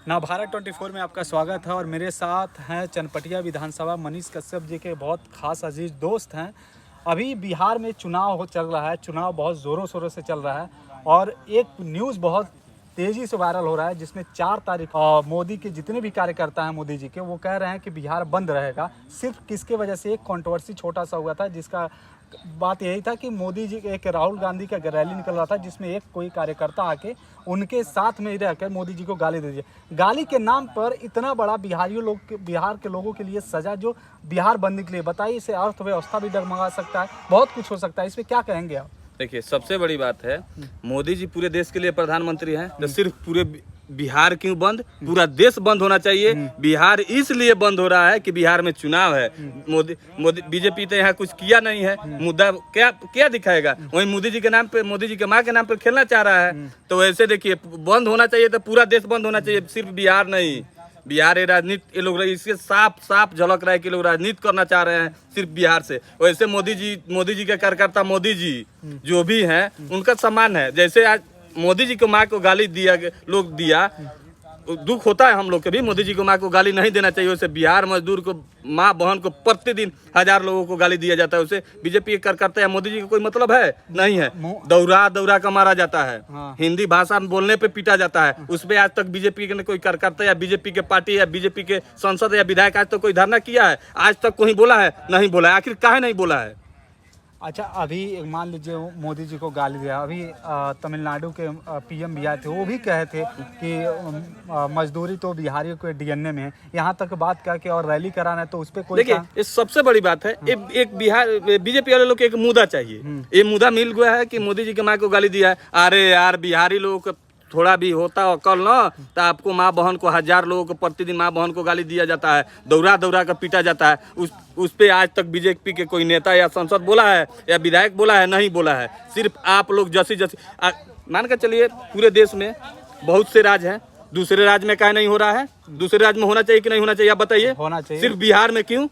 नवभारत 24 में आपका स्वागत है और मेरे साथ हैं चनपटिया विधानसभा मनीष कश्यप जी के बहुत खास अजीज दोस्त हैं। अभी बिहार में चुनाव चल रहा है, चुनाव बहुत ज़ोरों शोरों से चल रहा है और एक न्यूज़ बहुत तेज़ी से वायरल हो रहा है जिसमें 4 तारीख मोदी के जितने भी कार्यकर्ता हैं मोदी जी के, वो कह रहे हैं कि बिहार बंद रहेगा। सिर्फ किसके वजह से एक कंट्रोवर्सी छोटा सा हुआ था, जिसका बात यही था कि मोदी जी एक राहुल गांधी का रैली निकल रहा था जिसमें एक कोई कार्यकर्ता आके उनके साथ में ही रहकर मोदी जी को गाली दे दी। गाली के नाम पर इतना बड़ा बिहार के लोगों के लिए सजा जो बिहार बनने के लिए, बताइए इससे अर्थव्यवस्था भी डगमगा सकता है, बहुत कुछ हो सकता है, इसमें क्या कहेंगे आप? देखिए, सबसे बड़ी बात है मोदी जी पूरे देश के लिए प्रधानमंत्री हैं, तो सिर्फ पूरे बिहार क्यों बंद, पूरा देश बंद होना चाहिए। बिहार इसलिए बंद हो रहा है कि बिहार में चुनाव है। मोदी बीजेपी तो यहाँ कुछ किया नहीं है, मुद्दा क्या दिखाएगा। वहीं मोदी जी के नाम पे, मोदी जी के माँ के नाम पे खेलना चाह रहा है। तो वैसे देखिए, बंद होना चाहिए तो पूरा देश बंद होना चाहिए, सिर्फ बिहार नहीं। बिहार ये राजनीति, ये लोग इससे साफ झलक रहा है कि लोग राजनीति करना चाह रहे हैं सिर्फ बिहार से। वैसे मोदी जी के कार्यकर्ता, मोदी जी जो भी हैं उनका सम्मान है। जैसे आज मोदी जी को माँ को गाली दिया, दुख होता है हम लोग के भी। मोदी जी को माँ को गाली नहीं देना चाहिए। वैसे बिहार मजदूर को, माँ बहन को प्रतिदिन 1000 लोगों को गाली दिया जाता है। उसे बीजेपी के कार्यकर्ता या मोदी जी का कोई मतलब है नहीं है। दौरा का मारा जाता है। हाँ। हिंदी भाषा में बोलने पे पीटा जाता है। उस पर आज तक बीजेपी के कोई कार्यकर्ता या बीजेपी के पार्टी या बीजेपी के सांसद या विधायक आज तक कोई धरना किया है? आज तक कोई बोला है? नहीं बोला है। आखिर काहे नहीं बोला है? अच्छा, अभी मान लीजिए मोदी जी को गाली दिया, अभी तमिलनाडु के पीएम भी आए थे, वो भी कहे थे कि मजदूरी तो बिहारियों के डीएनए में है। यहाँ तक बात करके और रैली कराना है तो उस पर कोई, देखिए, ये सबसे बड़ी बात है। एक बिहार बीजेपी वाले लोग को एक मुद्दा चाहिए। ये मुद्दा मिल गया है कि मोदी जी के माँ को गाली दिया है। अरे यार, बिहारी लोगों को थोड़ा भी होता अकल ना, तो आपको माँ बहन को 1000 लोगों को प्रतिदिन माँ बहन को गाली दिया जाता है, दौरा कर पीटा जाता है। उस पे आज तक बीजेपी के कोई नेता या सांसद बोला है या विधायक बोला है? नहीं बोला है। सिर्फ आप लोग जैसी मान के चलिए, पूरे देश में बहुत से राज्य हैं, दूसरे राज्य में क्या नहीं हो रहा है? दूसरे राज्य में होना चाहिए कि नहीं होना चाहिए, आप बताइए। होना चाहिए। सिर्फ बिहार में क्यों?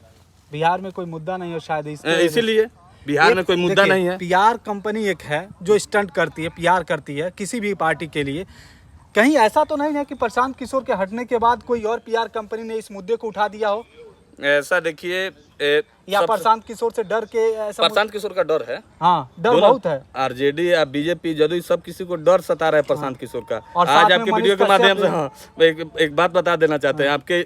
बिहार में कोई मुद्दा नहीं हो शायद, इसीलिए बिहार में कोई मुद्दा नहीं है। पीआर कंपनी एक है जो स्टंट करती है, पीआर करती है किसी भी पार्टी के लिए। कहीं ऐसा तो नहीं है कि प्रशांत किशोर के हटने के बाद कोई और पीआर कंपनी ने इस मुद्दे को उठा दिया हो? ऐसा देखिए, या प्रशांत किशोर से डर के ऐसा? प्रशांत किशोर का डर है। हाँ, डर बहुत है। आरजेडी या बीजेपी, जदयू, सब किसी को डर सता रहा है प्रशांत किशोर का। और आज आपके वीडियो के माध्यम से एक बात बता देना चाहते हैं आपके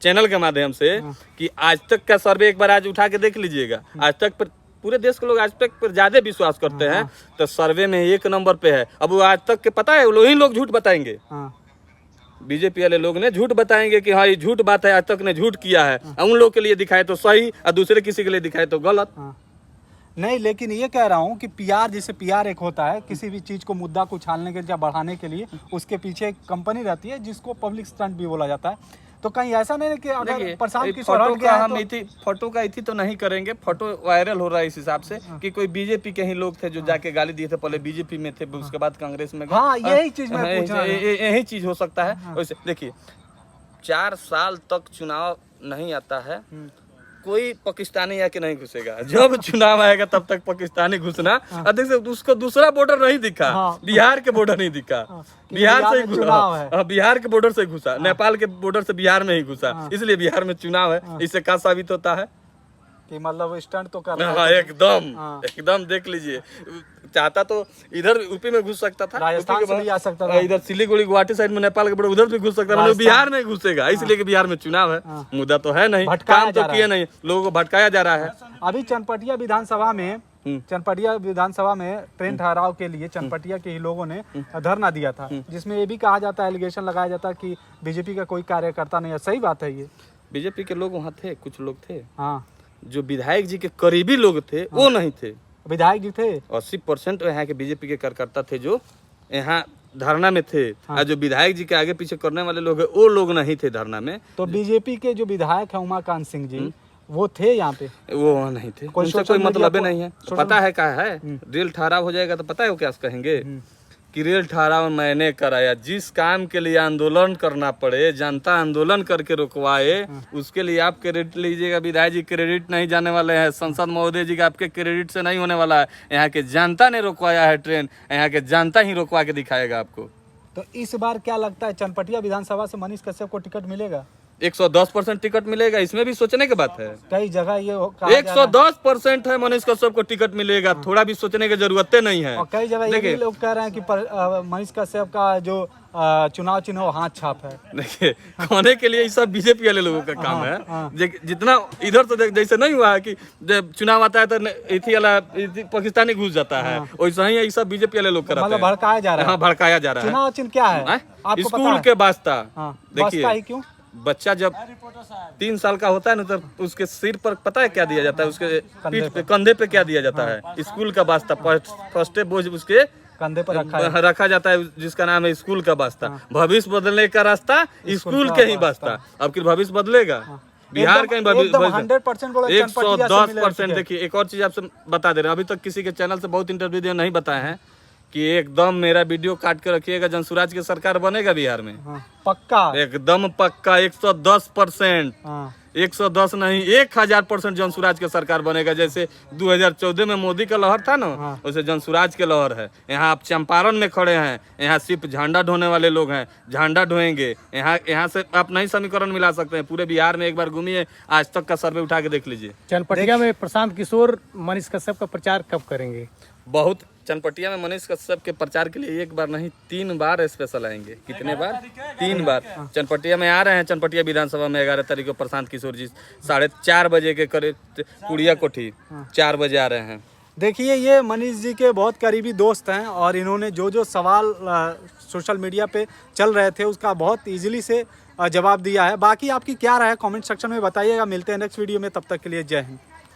चैनल के माध्यम से कि आज तक का सर्वे एक बार आज उठा के देख लीजिएगा। आज तक पूरे देश के लोग आज तक पर ज्यादा विश्वास करते हैं, तो सर्वे में 1 नंबर पे है। अब वो आज तक के पता है, वही लोग झूठ बताएंगे। बीजेपी वाले लोग ने झूठ बताएंगे कि हाँ ये झूठ बात है, आज तक ने झूठ किया है। उन लोग के लिए दिखाए तो सही और दूसरे किसी के लिए दिखाए तो गलत। नहीं, लेकिन ये कह रहा हूँ कि पीआर, जैसे पीआर एक होता है किसी भी चीज को, मुद्दा को उछालने के या बढ़ाने के लिए, उसके पीछे एक कंपनी रहती है जिसको पब्लिक स्टंट भी बोला जाता है। तो कहीं ऐसा नहीं है कि अगर प्रशांत किशोर हट गया हम फोटो का इति तो नहीं करेंगे। फोटो वायरल हो रहा है इस हिसाब से कि कोई बीजेपी के ही लोग थे जो जाके गाली दिए थे। पहले बीजेपी में थे, उसके बाद कांग्रेस में गए। हाँ, यही चीज मैं पूछ रहा हूं। यही चीज हो सकता है। वैसे देखिए, 4 साल तक चुनाव नहीं आता है, कोई पाकिस्तानी आके नहीं घुसेगा। जब चुनाव आएगा तब तक पाकिस्तानी घुसना। अधिक से उसको दूसरा बॉर्डर नहीं दिखा। बिहार के बॉर्डर नहीं दिखा। बिहार से घुसा, बिहार के बॉर्डर से घुसा, नेपाल के बॉर्डर से बिहार में ही घुसा। इसलिए बिहार में चुनाव है। इससे क्या साबित होता है कि मतलब स्टंट तो कर रहा है। एकदम देख लीजिए। चाहता तो इधर यूपी में घुस सकता था, राजस्थान से भी आ सकता था, इधर सिलीगुड़ी गुवाहाटी साइड में नेपाल के बॉर्डर उधर भी घुस सकता था, मतलब बिहार में घुसेगा। इसलिए कि बिहार में चुनाव है। मुद्दा तो है नहीं, काम तो किए नहीं, लोगों को भटकाया जा रहा है। अभी चनपटिया विधानसभा में ट्रेन ठहराव के लिए चनपटिया के ही लोगों ने धरना दिया था, जिसमें ये भी कहा जाता है, एलिगेशन लगाया जाता है कि बीजेपी का कोई कार्यकर्ता नहीं है। सही बात है ये? बीजेपी के लोग वहाँ थे, कुछ लोग थे। हाँ, जो विधायक जी के करीबी लोग थे वो नहीं थे। विधायक जी थे 80% यहाँ के बीजेपी के कार्यकर्ता थे जो यहाँ धरना में थे। और जो विधायक जी के आगे पीछे करने वाले लोग हैं वो लोग नहीं थे धरना में। तो बीजेपी के जो विधायक है उमाकांत सिंह जी, वो थे यहाँ पे? वो वहाँ नहीं थे, उनसे कोई मतलब नहीं है। पता है क्या है, रेल ठहराव हो जाएगा तो पता है वो क्या कहेंगे कि रेल ठहराव मैंने कराया। जिस काम के लिए आंदोलन करना पड़े, जनता आंदोलन करके रुकवाए, उसके लिए आप क्रेडिट लीजिएगा। विधायक जी क्रेडिट नहीं जाने वाले हैं, संसद महोदय जी का आपके क्रेडिट से नहीं होने वाला है। यहाँ के जनता ने रुकवाया है ट्रेन, यहाँ के जनता ही रुकवा के दिखाएगा आपको। तो इस बार क्या लगता है चनपटिया विधानसभा से मनीष कश्यप को टिकट मिलेगा? 110% टिकट मिलेगा, इसमें भी सोचने की बात है। कई जगह ये कहा जा रहा है 110% है मनीष कश्यप को टिकट मिलेगा, थोड़ा भी सोचने की जरूरत नहीं है। और कई जगह ये भी लोग कह रहे हैं कि मनीष कश्यप का जो चुनाव चिन्ह वो हाथ छाप है। देखिए, खाने के लिए ये सब बीजेपी वाले लोगों का काम है। जितना इधर से जैसे नहीं हुआ है कि जब चुनाव आता है तो इथी वाला पाकिस्तानी घुस जाता है, वैसा ही ये सब बीजेपी वाले लोग कराते मतलब हैं। भड़काया जा रहा है। हाँ, भड़काया जा रहा है। चुनाव चिन्ह क्या है आपको पता स्कूल है? के वास्ता। वास्ता ही क्यों? बच्चा जब 3 साल का होता है ना, तो उसके सिर पर पता है क्या दिया जाता है, उसके पीठ पे, कंधे पे क्या दिया जाता है? स्कूल का वास्ता, फर्स्ट बोझ उसके कंधे पर रखा जाता है, जिसका नाम है स्कूल का वास्ता। भविष्य बदलने का रास्ता स्कूल के ही वास्ता। अब कि भविष्य बदलेगा बिहार का 110%। देखिए, एक और चीज आपसे बता दे रहे हैं, अभी तक किसी के चैनल से बहुत इंटरव्यू दिया नहीं बताए हैं कि एकदम मेरा वीडियो काट के रखिएगा, जनसुराज की सरकार बनेगा बिहार में। पक्का? एकदम पक्का 110%। 110 नहीं, 1000% जनसुराज की सरकार बनेगा। जैसे 2014 में मोदी का लहर था ना, वैसे जनसुराज के लहर है। यहाँ आप चंपारण में खड़े हैं, यहाँ सिर्फ झंडा ढोने वाले लोग हैं, झंडा ढोएंगे। यहाँ से आप नहीं समीकरण मिला सकते हैं। पूरे बिहार में एक बार घूमिए, आज तक का सर्वे उठा के देख लीजिए। चनपटिया में प्रशांत किशोर मनीष कश्यप का प्रचार कब करेंगे? बहुत चनपटिया में मनीष कश्यप के प्रचार के लिए 1 बार नहीं 3 बार स्पेशल आएंगे। कितने बार? 3 बार चनपटिया में आ रहे हैं। चनपटिया विधानसभा में 11 तारीख को प्रशांत किशोर जी 4:30 बजे के करीब कुड़िया कोठी 4 बजे आ रहे हैं। देखिए, ये मनीष जी के बहुत करीबी दोस्त हैं और इन्होंने जो सवाल सोशल मीडिया पे चल रहे थे उसका बहुत इजीली से जवाब दिया है। बाकी आपकी क्या राय है कमेंट सेक्शन में बताइएगा। मिलते हैं नेक्स्ट वीडियो में, तब तक के लिए जय हिंद।